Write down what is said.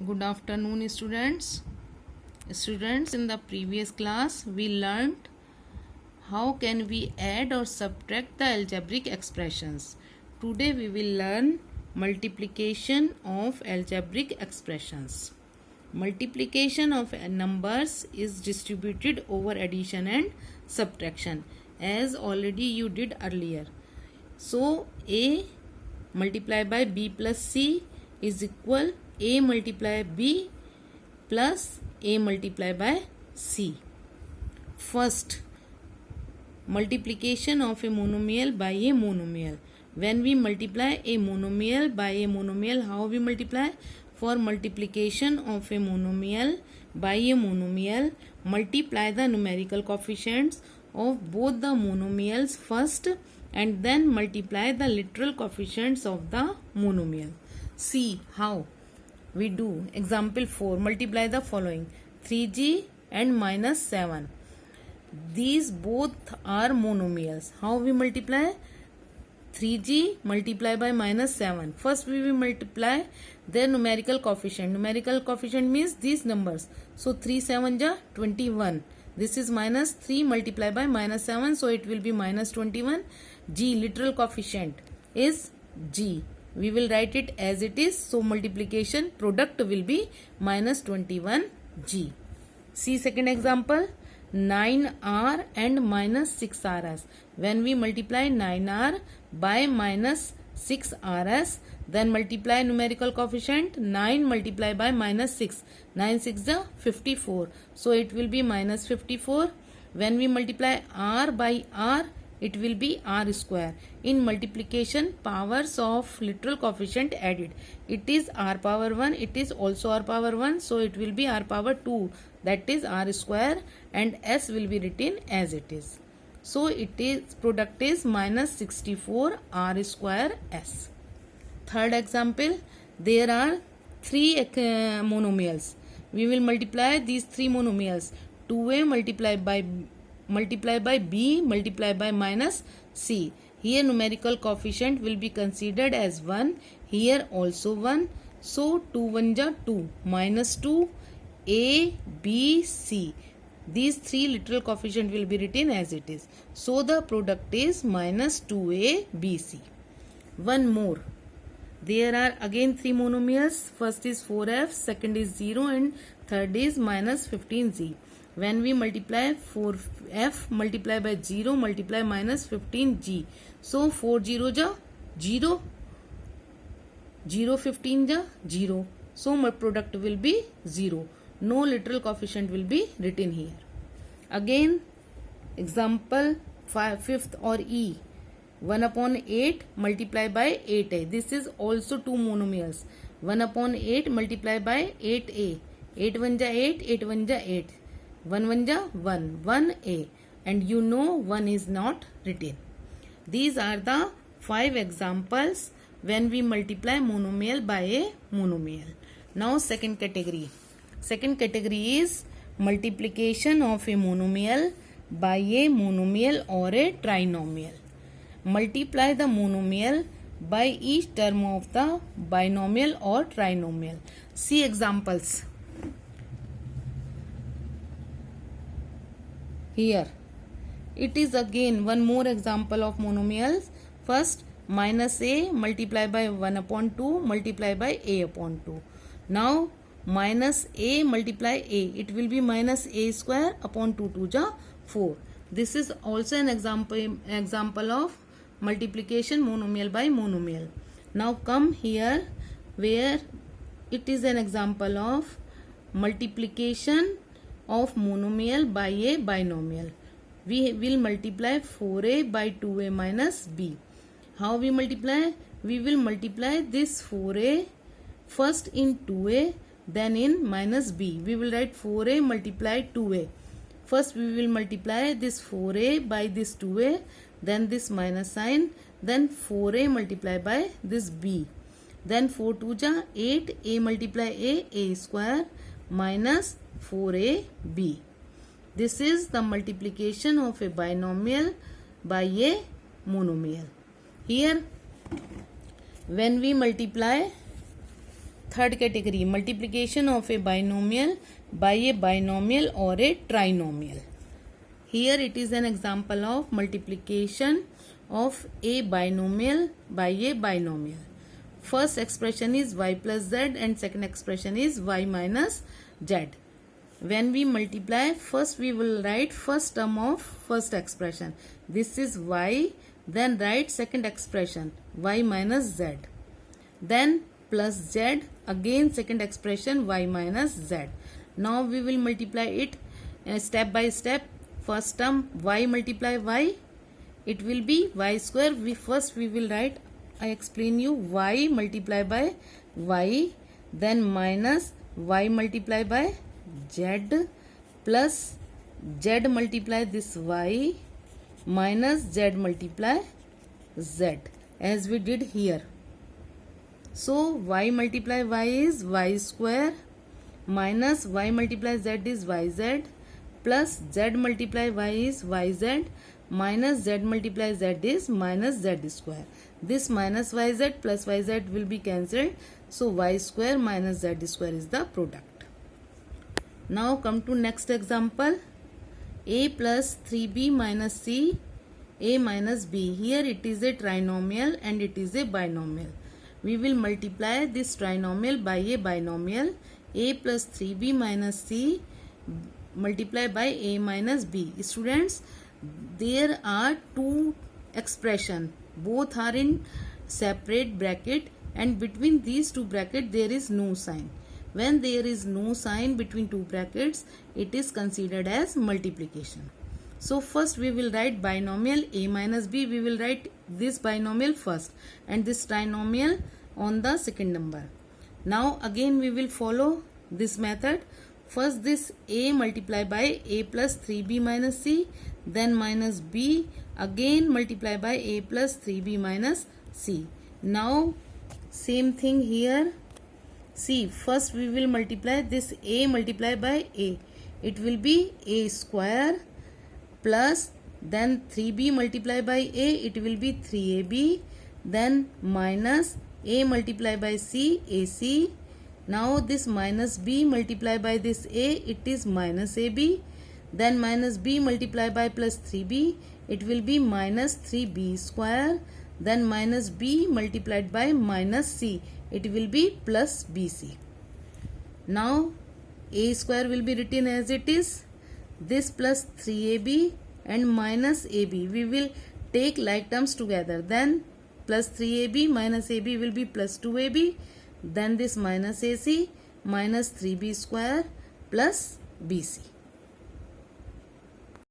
Good afternoon, students. In the previous class, we learned how can we add or subtract the algebraic expressions. Today, we will learn multiplication of algebraic expressions. Multiplication of numbers is distributed over addition and subtraction, as already you did earlier. So, A multiplied by B plus C is equal A multiplied B plus A multiplied by C. First, multiplication of a monomial by a monomial. When we multiply a monomial by a monomial, how we multiply? For multiplication of a monomial by a monomial, multiply the numerical coefficients of both the monomials first and then multiply the literal coefficients of the monomial. See how we do. Example 4. Multiply the following: 3g and minus 7. These both are monomials. How we multiply? 3g multiply by minus 7. First we will multiply their numerical coefficient. Numerical coefficient means these numbers. So 3 7 ja 21. This is minus 3 multiplied by minus 7. So it will be minus 21. G literal coefficient is g. We will write it as it is. So multiplication product will be minus 21g. See second example. 9r and minus 6rs. When we multiply 9r by minus 6rs, then multiply numerical coefficient. 9 multiplied by minus 6. 9 6 is 54. So it will be minus 54. When we multiply r by r, it will be r square. In multiplication, powers of literal coefficient added. It is r power 1. It is also r power 1. So it will be r power 2. That is r square, and s will be written as it is. So it is product is minus 64 r square s. Third example, there are three monomials. We will multiply these three monomials. 2a multiplied by b multiplied by minus c. Here numerical coefficient will be considered as 1. Here also 1. So 2 1 ja 2 minus 2 a b c. These three literal coefficient will be written as it is. So the product is minus 2a b c. One more. There are again three monomials. First is 4f, second is 0, and third is minus 15z. When we multiply 4f multiply by 0 multiply minus 15g. So 4 0 ja 0, 0 15 ja 0. So my product will be 0. No literal coefficient will be written here. Again example 5th or E. 1 upon 8 multiplied by 8a. This is also two monomials. 1 upon 8 multiplied by 8a. 8 1 ja 8, 8 1 ja 8. 1 1 ja 1, 1a. And you know 1 is not written. These are the 5 examples when we multiply monomial by a monomial. Now second category. Second category is multiplication of a monomial by a monomial or a trinomial. Multiply the monomial by each term of the binomial or trinomial. See examples. Here it is again one more example of monomials. First, minus a multiplied by 1 upon 2 multiplied by a upon 2. Now minus a multiply a, it will be minus a square upon 2 2 ja 4. This is also an example of multiplication monomial by monomial. Now come here where it is an example of multiplication of monomial by a binomial. We will multiply 4a by 2a minus b. How we multiply? We will multiply this 4a first in 2a, then in minus b. We will write 4a multiply 2a. First we will multiply this 4a by this 2a, then this minus sign, then 4a multiply by this b. Then 4 2 ja 8, a multiply a square minus 4ab. This is the multiplication of a binomial by a monomial. Here when we multiply Third category, multiplication of a binomial by a binomial or a trinomial. Here it is an example of multiplication of a binomial by a binomial. First expression is y plus z and second expression is y minus z. When we multiply, first we will write first term of first expression. This is y, then write second expression y minus z. Then plus z, again second expression y minus z. Now we will multiply it step by step. First term y multiply y, it will be y square. We will write, I explain you, y multiply by y, then minus y multiply by z plus z multiply this y minus z multiply z, as we did here. So y multiply y is y square minus y multiply z is yz plus z multiply y is yz minus z multiply z is minus z square. This minus yz plus yz will be cancelled. So y square minus z square is the product. Now come to next example. A plus 3b minus c, a minus b. Here it is a trinomial and it is a binomial. We will multiply this trinomial by a binomial. A plus 3b minus c multiply by a minus b. Students, there are two expressions. Both are in separate bracket, and between these two brackets there is no sign. When there is no sign between two brackets, it is considered as multiplication. So first we will write binomial a minus b. We will write this binomial first and this trinomial on the second number. Now again we will follow this method. First this a multiply by a plus 3b minus c, then minus b, again multiply by a plus 3b minus c. Now same thing here. See, first we will multiply this a multiply by a. It will be a square plus then 3b multiply by a. It will be 3ab. Then minus a multiply by c, ac. Now this minus b multiply by this a. It is minus ab. Then minus b multiply by plus 3b. It will be minus 3b square. Then minus b multiplied by minus c. It will be plus bc. Now a square will be written as it is. This plus 3ab and minus ab. We will take like terms together. Then plus 3ab minus ab will be plus 2ab. Then this minus ac minus 3b square plus bc.